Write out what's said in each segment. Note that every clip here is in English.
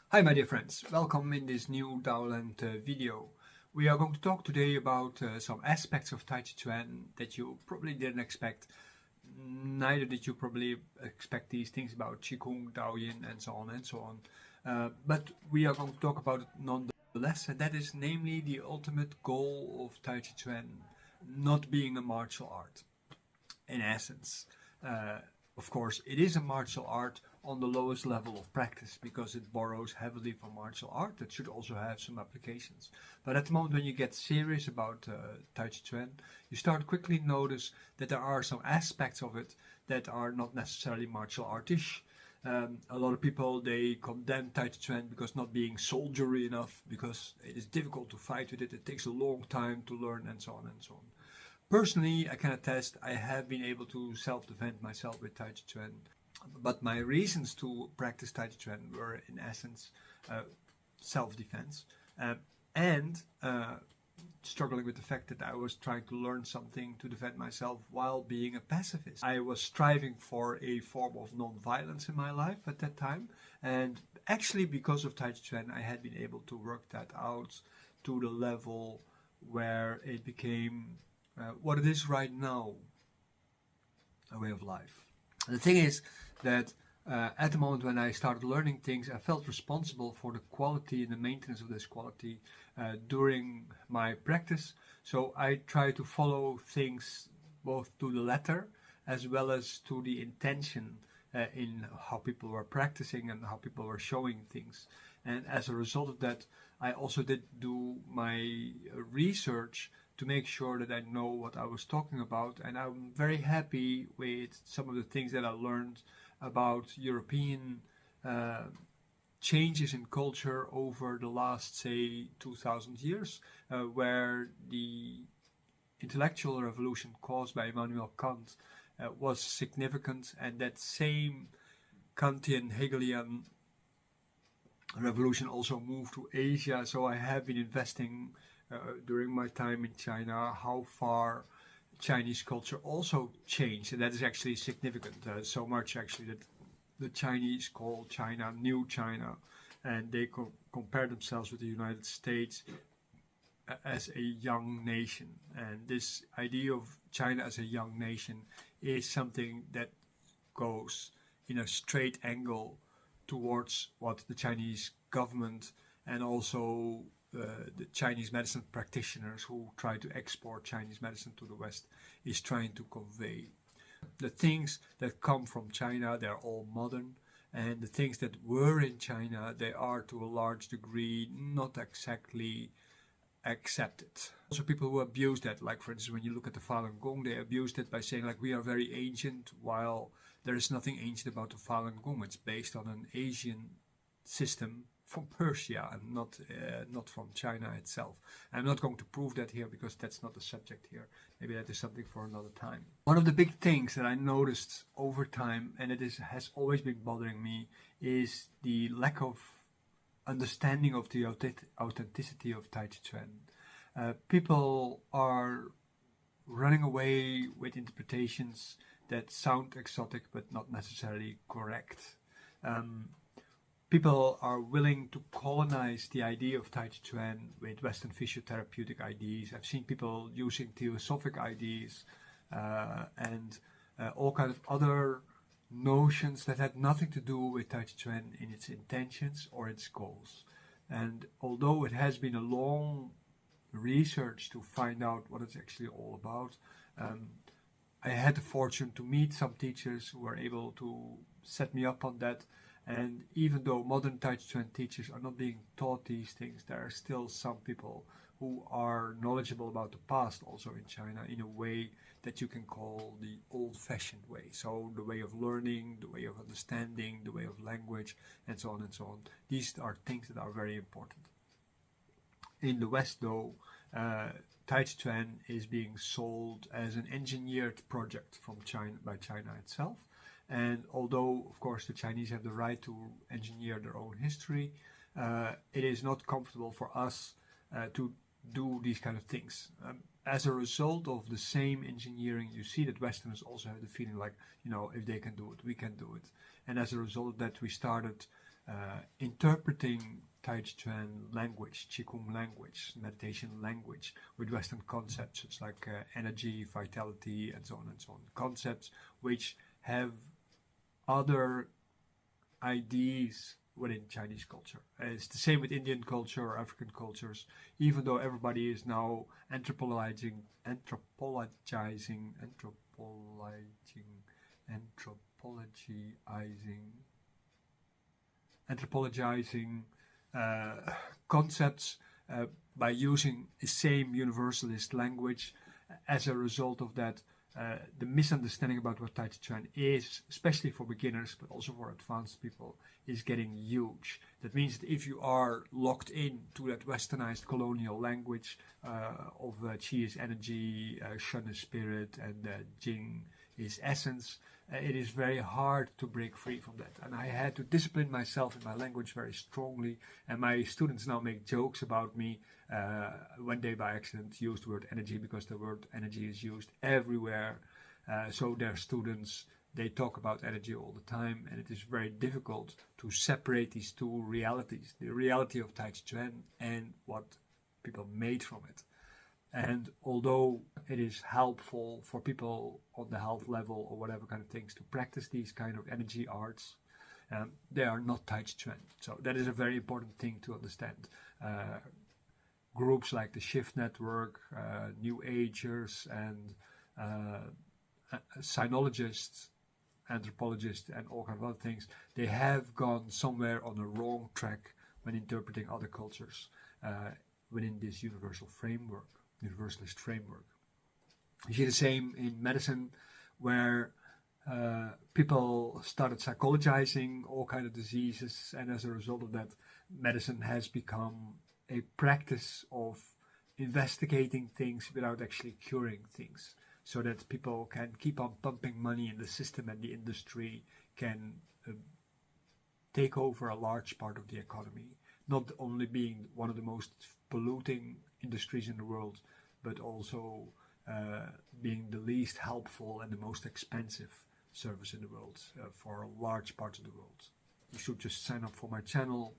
Hi my dear friends, welcome in this new Daoland video. We are going to talk today about some aspects of Tai Chi Chuan that you probably didn't expect. Neither did you probably expect these things about Qigong, Daoyin and so on and so on. But we are going to talk about it nonetheless, and that is namely the ultimate goal of Tai Chi Chuan not being a martial art. In essence, of course, it is a martial art on the lowest level of practice because it borrows heavily from martial art. That should also have some applications. But at the moment when you get serious about Tai Chi Chuan, you start quickly notice that there are some aspects of it that are not necessarily martial artish. A lot of people, they condemn Tai Chi Chuan because not being soldiery enough, because it is difficult to fight with it, it takes a long time to learn and so on and so on. Personally, I can attest, I have been able to self-defend myself with Tai Chi Chuan, but my reasons to practice Tai Chi Chuan were in essence self-defense and struggling with the fact that I was trying to learn something to defend myself while being a pacifist. I was striving for a form of non-violence in my life at that time, and actually because of Tai Chi Chuan I had been able to work that out to the level where it became what it is right now, a way of life. The thing is that at the moment when I started learning things, I felt responsible for the quality and the maintenance of this quality during my practice. So I try to follow things both to the letter as well as to the intention in how people were practicing and how people were showing things. And as a result of that, I also did do my research to make sure that I know what I was talking about, and I'm very happy with some of the things that I learned about European changes in culture over the last, say, 2000 years, where the intellectual revolution caused by Immanuel Kant was significant, and that same Kantian Hegelian revolution also moved to Asia. So I have been investing during my time in China how far Chinese culture also changed, and that is actually significant, so much actually that the Chinese call China New China, and they compare themselves with the United States as a young nation. And this idea of China as a young nation is something that goes in a straight angle towards what the Chinese government and also the Chinese medicine practitioners who try to export Chinese medicine to the West is trying to convey. The things that come from China, they're all modern, and the things that were in China, they are to a large degree not exactly accepted. Also people who abuse that, like for instance when you look at the Falun Gong, they abused it by saying like we are very ancient, while there is nothing ancient about the Falun Gong. It's based on an Asian system from Persia and not from China itself. I'm not going to prove that here because that's not the subject here. Maybe that is something for another time. One of the big things that I noticed over time, and it has always been bothering me, is the lack of understanding of the authenticity of Tai Chi Chuan. People are running away with interpretations that sound exotic but not necessarily correct. People are willing to colonize the idea of Tai Chi Chuan with Western physiotherapeutic ideas. I've seen people using theosophic ideas and all kinds of other notions that had nothing to do with Tai Chi Chuan in its intentions or its goals. And although it has been a long research to find out what it's actually all about, I had the fortune to meet some teachers who were able to set me up on that. And even though modern Tai Chi Chuan teachers are not being taught these things, there are still some people who are knowledgeable about the past also in China in a way that you can call the old-fashioned way. So the way of learning, the way of understanding, the way of language, and so on and so on. These are things that are very important. In the West though, Tai Chi Chuan is being sold as an engineered project from China by China itself. And although, of course, the Chinese have the right to engineer their own history, it is not comfortable for us to do these kind of things. As a result of the same engineering, you see that Westerners also have the feeling like, you know, if they can do it, we can do it. And as a result of that, we started interpreting Tai Chi Chuan language, Qigong language, meditation language with Western concepts such like energy, vitality, and so on and so on. Concepts which have other ideas within Chinese culture. It's the same with Indian culture or African cultures, even though everybody is now anthropologizing concepts by using the same universalist language. As a result of that, the misunderstanding about what Tai Chi Chuan is, especially for beginners, but also for advanced people, is getting huge. That means that if you are locked in to that westernized colonial language of Qi is energy, Shen is spirit, and Jing is essence, it is very hard to break free from that. And I had to discipline myself in my language very strongly, and my students now make jokes about me when they by accident use the word energy, because the word energy is used everywhere. So their students, they talk about energy all the time, and it is very difficult to separate these two realities, the reality of Tai Chi Chuan and what people made from it. And although it is helpful for people on the health level or whatever kind of things to practice these kind of energy arts, they are not Tai Chi Chuan. So that is a very important thing to understand. Groups like the Shift Network, New Agers, and sinologists, anthropologists, and all kinds of other things, they have gone somewhere on a wrong track when interpreting other cultures within this universalist framework. You see the same in medicine, where people started psychologizing all kinds of diseases, and as a result of that, medicine has become a practice of investigating things without actually curing things, so that people can keep on pumping money in the system and the industry can take over a large part of the economy, not only being one of the most polluting industries in the world, but also being the least helpful and the most expensive service in the world for large parts of the world. You should just sign up for my channel,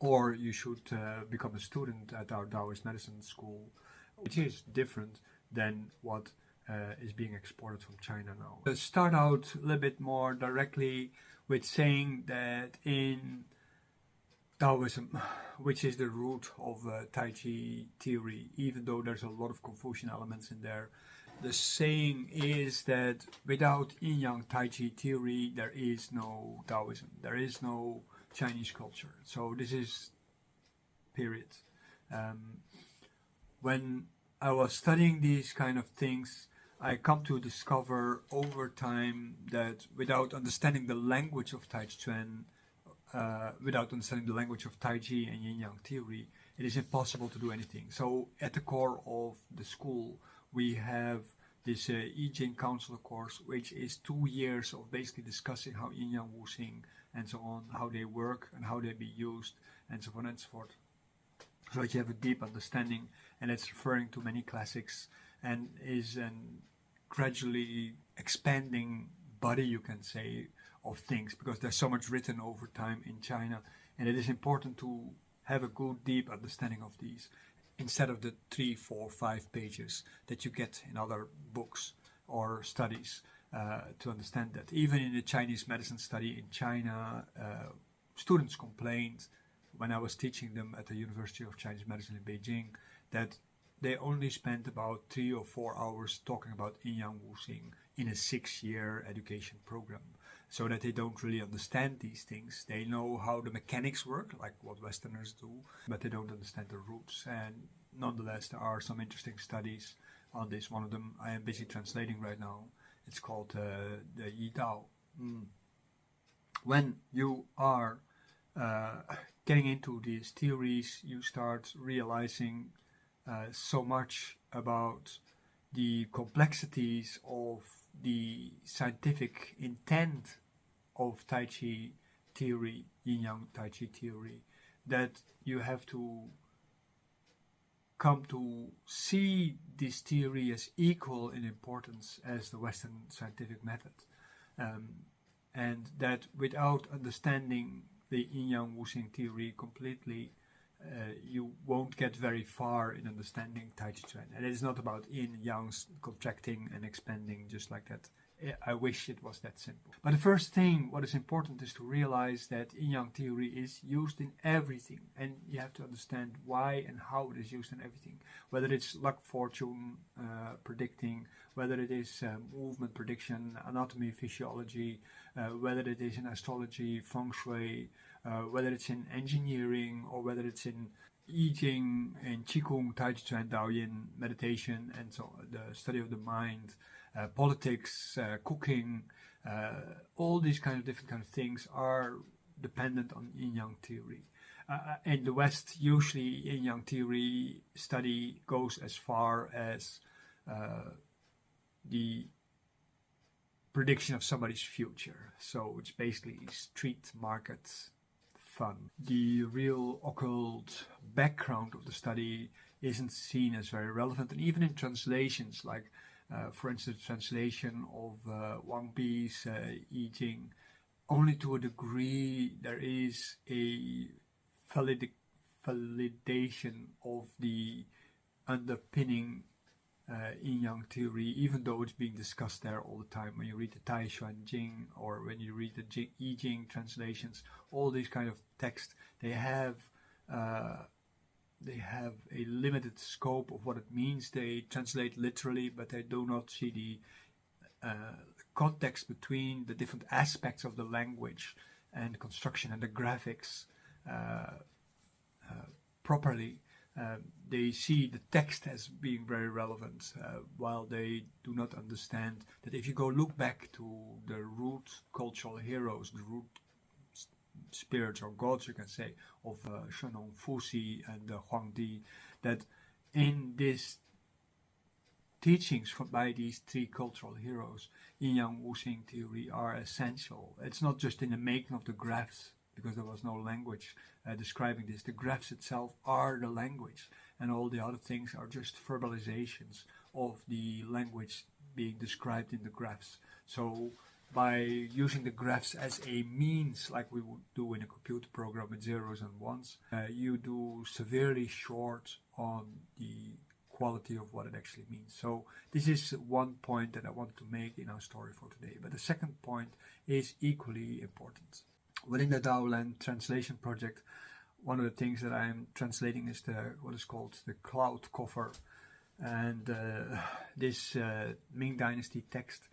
or you should become a student at our Taoist medicine school, which is different than what is being exported from China now. Let's start out a little bit more directly with saying that in Taoism, which is the root of Tai Chi theory, even though there's a lot of Confucian elements in there, the saying is that without Yin-Yang Tai Chi theory, there is no Taoism, there is no Chinese culture. So this is period. When I was studying these kind of things, I come to discover over time that without understanding the language of Tai Chi Chuan, without understanding the language of Tai Chi and Yin-Yang theory, it is impossible to do anything. So at the core of the school, we have this yijing counselor course, which is 2 years of basically discussing how Yin-Yang Wuxing and so on, how they work and how they be used, and so on and so forth. So that you have a deep understanding, and it's referring to many classics, and is a gradually expanding body, you can say, of things, because there's so much written over time in China, and it is important to have a good deep understanding of these instead of the 3, 4, 5 pages that you get in other books or studies. To understand that even in the Chinese medicine study in China, students complained when I was teaching them at the University of Chinese Medicine in Beijing that they only spent about 3 or 4 hours talking about Yin-Yang Wuxing in a 6-year education program, so that they don't really understand these things. They know how the mechanics work, like what Westerners do, but they don't understand the roots. And nonetheless, there are some interesting studies on this. One of them I am busy translating right now. It's called the Yi Dao. When you are getting into these theories, you start realizing so much about the complexities of the scientific intent of Tai Chi theory, Yin-Yang Tai Chi theory, that you have to come to see this theory as equal in importance as the Western scientific method. And that without understanding the yin-yang wuxing theory completely, you won't get very far in understanding Tai Chi Chuan. And it's not about yin-yangs contracting and expanding just like that. I wish it was that simple. But the first thing, what is important, is to realize that yin-yang theory is used in everything. And you have to understand why and how it is used in everything. Whether it's luck, fortune predicting, whether it is movement prediction, anatomy, physiology, whether it is in astrology, feng shui, whether it's in engineering, or whether it's in yijing and qigong, tai chi chuan, Daoyin, meditation, and so on, the study of the mind, politics, cooking, all these kind of different kind of things are dependent on yin-yang theory. In the West, usually yin-yang theory study goes as far as the prediction of somebody's future. So it's basically street market fun. The real occult background of the study isn't seen as very relevant, and even in translations, like for instance, translation of Wang Bi's Yijing, only to a degree there is a validation of the underpinning yin-yang theory, even though it's being discussed there all the time. When you read the Tai Xuan Jing, or when you read the Yijing translations, all these kind of texts, they have a limited scope of what it means. They translate literally, but they do not see the context between the different aspects of the language and construction and the graphics properly. They see the text as being very relevant, while they do not understand that if you go look back to the root cultural heroes, the root spirits or gods, you can say, of Shenong Fuxi and Huangdi, that in these teachings by these three cultural heroes, yin-yang wuxing theory are essential. It's not just in the making of the graphs, because there was no language describing this. The graphs itself are the language, and all the other things are just verbalizations of the language being described in the graphs. So by using the graphs as a means, like we would do in a computer program with zeros and ones, you do severely short on the quality of what it actually means. So this is one point that I want to make in our story for today. But the second point is equally important. Within the Daoland translation project, one of the things that I'm translating is what is called the Cloud Cover. And this Ming Dynasty text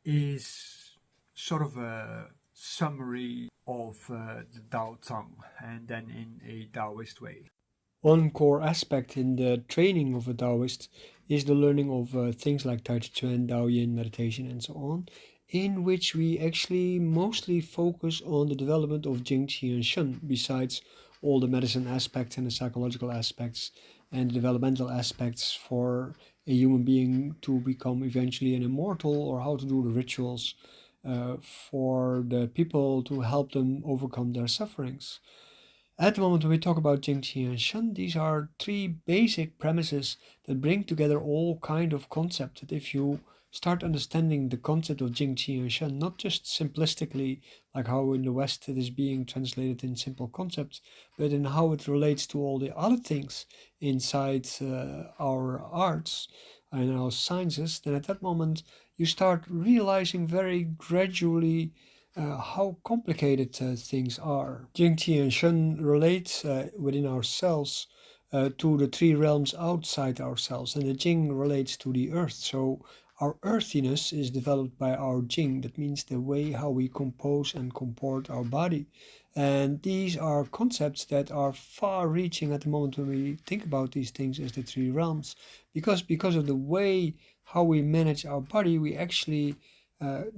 is sort of a summary of the Tao Tong, and then in a Taoist way. One core aspect in the training of a Taoist is the learning of things like Tai Chi Chuan, Daoyin, meditation, and so on, in which we actually mostly focus on the development of Jing, Qi, and Shen, besides all the medicine aspects and the psychological aspects and the developmental aspects for a human being to become eventually an immortal, or how to do the rituals for the people to help them overcome their sufferings. At the moment when we talk about Jing, Qi, and Shen, these are three basic premises that bring together all kind of concepts. That if you start understanding the concept of Jing, Qi, and Shen, not just simplistically, like how in the West it is being translated in simple concepts, but in how it relates to all the other things inside our arts and our sciences, then at that moment you start realizing very gradually how complicated things are. Jing, Qi, and Shen relate within ourselves to the three realms outside ourselves, and the Jing relates to the earth. So our earthiness is developed by our Jing. That means the way how we compose and comport our body. And these are concepts that are far-reaching at the moment when we think about these things as the three realms, because of the way how we manage our body, we actually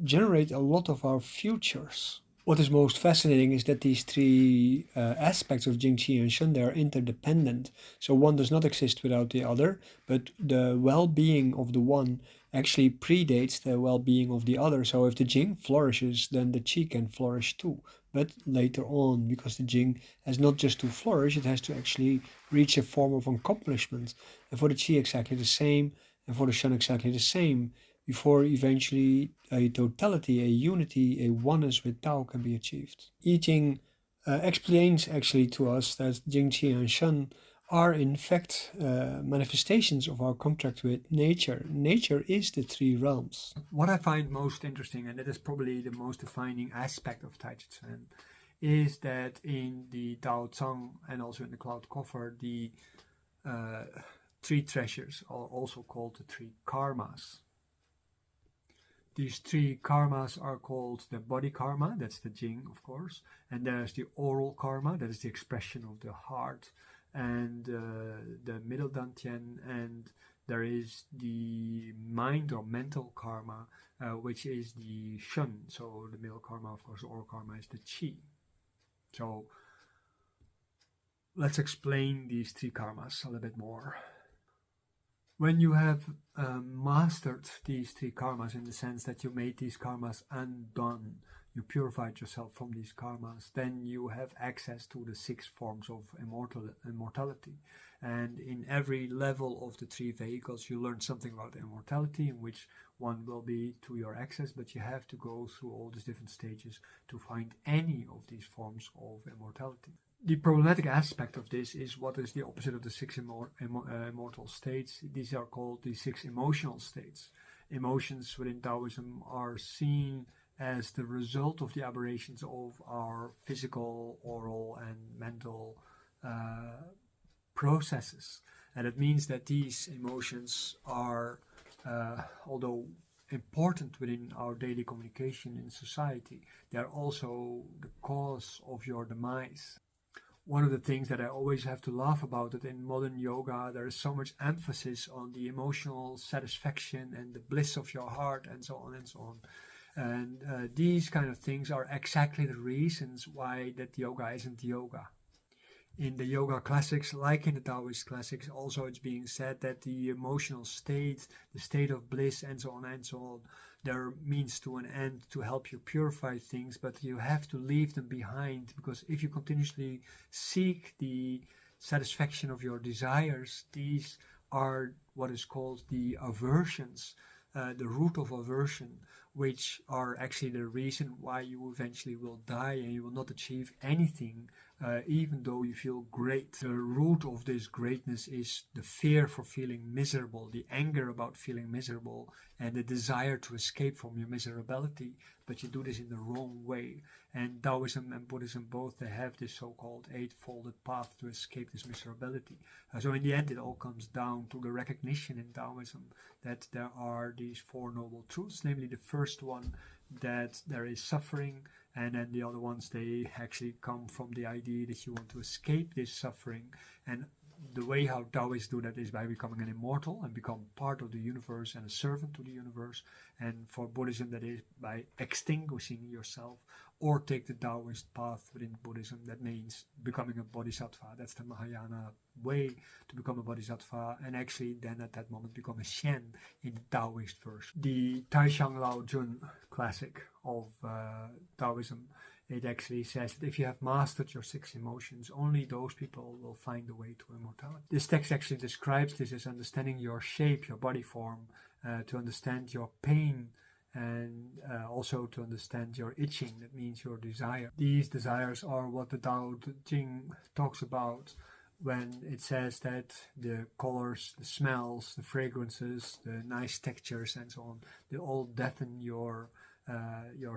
generate a lot of our futures. What is most fascinating is that these three aspects of Jing, Qi, and Shen, they are interdependent. So one does not exist without the other, but the well-being of the one actually predates the well-being of the other. So if the Jing flourishes, then the Qi can flourish too. But later on, because the Jing has not just to flourish, it has to actually reach a form of accomplishment. And for the Qi exactly the same, and for the Shen exactly the same, before eventually a totality, a unity, a oneness with Tao can be achieved. Yijing explains actually to us that Jing, Qi, and Shen are in fact manifestations of our contact with nature. Nature is the three realms. What I find most interesting, and that is probably the most defining aspect of Tai Chi Chuan, is that in the Tao Tsang and also in the Cloud Cover, the three treasures are also called the three karmas. These three karmas are called the body karma, that's the Jing, of course, and there's the oral karma, that is the expression of the heart, and the middle dantian, and there is the mind or mental karma, which is the Shen. So the middle karma, of course, the oral karma is the Qi. So let's explain these three karmas a little bit more. When you have mastered these three karmas, in the sense that you made these karmas undone, you purified yourself from these karmas, then you have access to the 6 forms of immortality. And in every level of the 3 vehicles, you learn something about immortality, in which one will be to your access, but you have to go through all these different stages to find any of these forms of immortality. The problematic aspect of this is what is the opposite of the 6 immortal states. These are called the 6 emotional states. Emotions within Taoism are seen as the result of the aberrations of our physical, oral, and mental processes. And it means that these emotions are, although important within our daily communication in society, they are also the cause of your demise. One of the things that I always have to laugh about it in modern yoga, there is so much emphasis on the emotional satisfaction and the bliss of your heart and so on and so on. And these kind of things are exactly the reasons why that yoga isn't yoga. In the yoga classics, like in the Taoist classics, also it's being said that the emotional state, the state of bliss and so on, they're means to an end to help you purify things, but you have to leave them behind, because if you continuously seek the satisfaction of your desires, these are what is called the aversions, the root of aversion, which are actually the reason why you eventually will die and you will not achieve anything, even though you feel great. The root of this greatness is the fear for feeling miserable, the anger about feeling miserable, and the desire to escape from your miserability, but you do this in the wrong way. And Taoism and Buddhism both, they have this so-called 8-folded path to escape this miserability. So in the end, it all comes down to the recognition in Taoism that there are these 4 noble truths, namely the first one, that there is suffering, and then the other ones, they actually come from the idea that you want to escape this suffering. And the way how Taoists do that is by becoming an immortal and become part of the universe and a servant to the universe. And for Buddhism, that is by extinguishing yourself, or take the Taoist path within Buddhism. That means becoming a bodhisattva. That's the Mahayana way to become a bodhisattva, and actually then at that moment become a Shen in the Taoist version. The Taishang Lao Jun classic of Taoism, it actually says that if you have mastered your 6 emotions, only those people will find the way to immortality. This text actually describes this as understanding your shape, your body form, to understand your pain, and also to understand your yijing, that means your desire. These desires are what the Tao Te Ching talks about when it says that the colors, the smells, the fragrances, the nice textures and so on, they all deafen your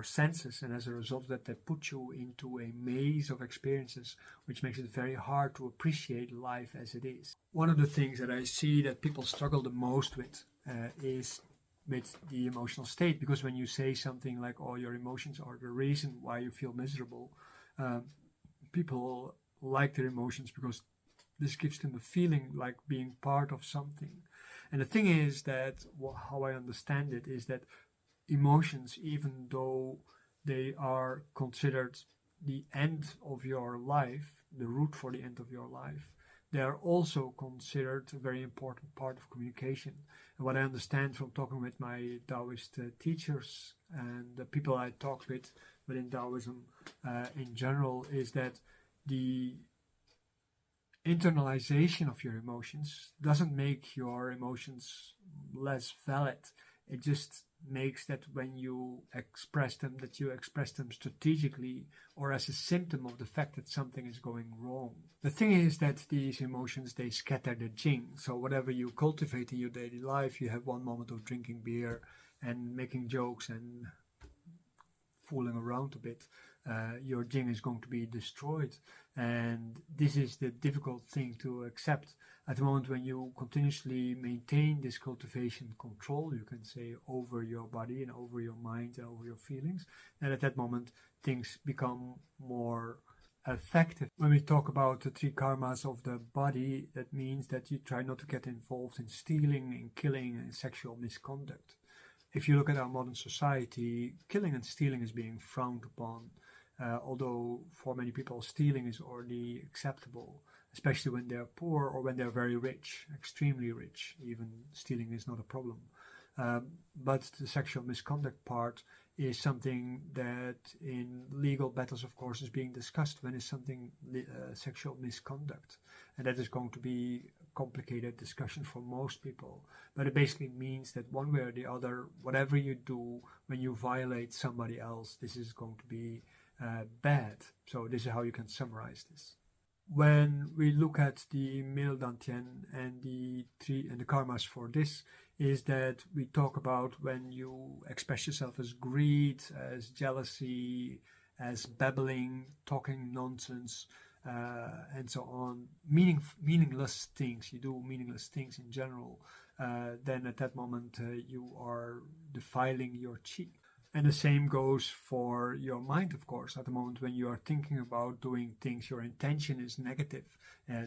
senses, and as a result of that, they put you into a maze of experiences, which makes it very hard to appreciate life as it is. One of the things that I see that people struggle the most with is with the emotional state, because when you say something like, oh, your emotions are the reason why you feel miserable, people like their emotions because this gives them a feeling like being part of something. And the thing is that, how I understand it, is that emotions, even though they are considered the end of your life, the root for the end of your life, they are also considered a very important part of communication. And what I understand from talking with my Taoist teachers and the people I talked with within Taoism in general, is that the internalization of your emotions doesn't make your emotions less valid. It just makes that when you express them, that you express them strategically or as a symptom of the fact that something is going wrong. The thing is that these emotions, they scatter the jing. So whatever you cultivate in your daily life, you have one moment of drinking beer and making jokes and fooling around a bit, your jing is going to be destroyed. And this is the difficult thing to accept. At the moment when you continuously maintain this cultivation control, you can say, over your body and over your mind and over your feelings, and at that moment things become more effective. When we talk about the 3 karmas of the body, that means that you try not to get involved in stealing, in killing, and sexual misconduct. If you look at our modern society, killing and stealing is being frowned upon, although for many people stealing is already acceptable, especially when they're poor or when they're very rich, extremely rich. Even stealing is not a problem. But the sexual misconduct part is something that in legal battles, of course, is being discussed when it's something sexual misconduct. And that is going to be a complicated discussion for most people. But it basically means that one way or the other, whatever you do when you violate somebody else, this is going to be bad. So this is how you can summarize this. When we look at the Mil Dantian and the karmas for this, is that we talk about when you express yourself as greed, as jealousy, as babbling, talking nonsense, and so on, meaningless things. You do meaningless things in general, then at that moment you are defiling your chi. And the same goes for your mind, of course. At the moment when you are thinking about doing things, your intention is negative,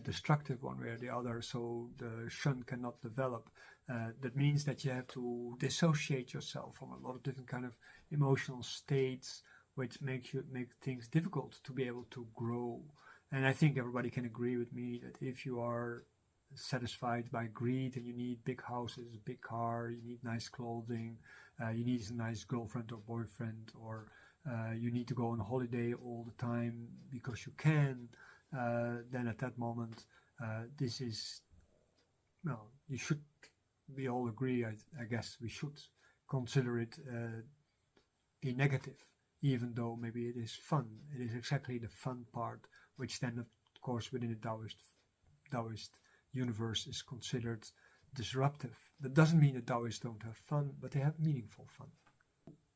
destructive one way or the other, so the shun cannot develop. That means that you have to dissociate yourself from a lot of different kind of emotional states, which make things difficult to be able to grow. And I think everybody can agree with me that if you are satisfied by greed and you need big houses, big car, you need nice clothing, you need a nice girlfriend or boyfriend, or you need to go on holiday all the time because you can, then at that moment this is, well, you should, we all agree, I guess we should consider it a negative, even though maybe it is fun. It is exactly the fun part, which then of course within the Taoist universe is considered disruptive. That doesn't mean that Taoists don't have fun, but they have meaningful fun.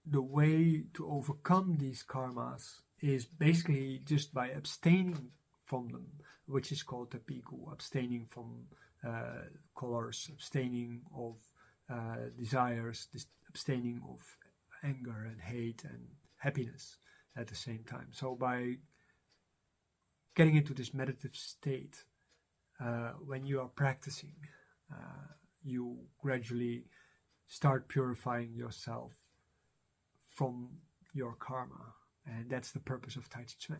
The way to overcome these karmas is basically just by abstaining from them, which is called tapigu, abstaining from colors, abstaining of desires, abstaining of anger and hate and happiness at the same time. So by getting into this meditative state, when you are practicing, you gradually start purifying yourself from your karma, and that's the purpose of Tai Chi Chuan.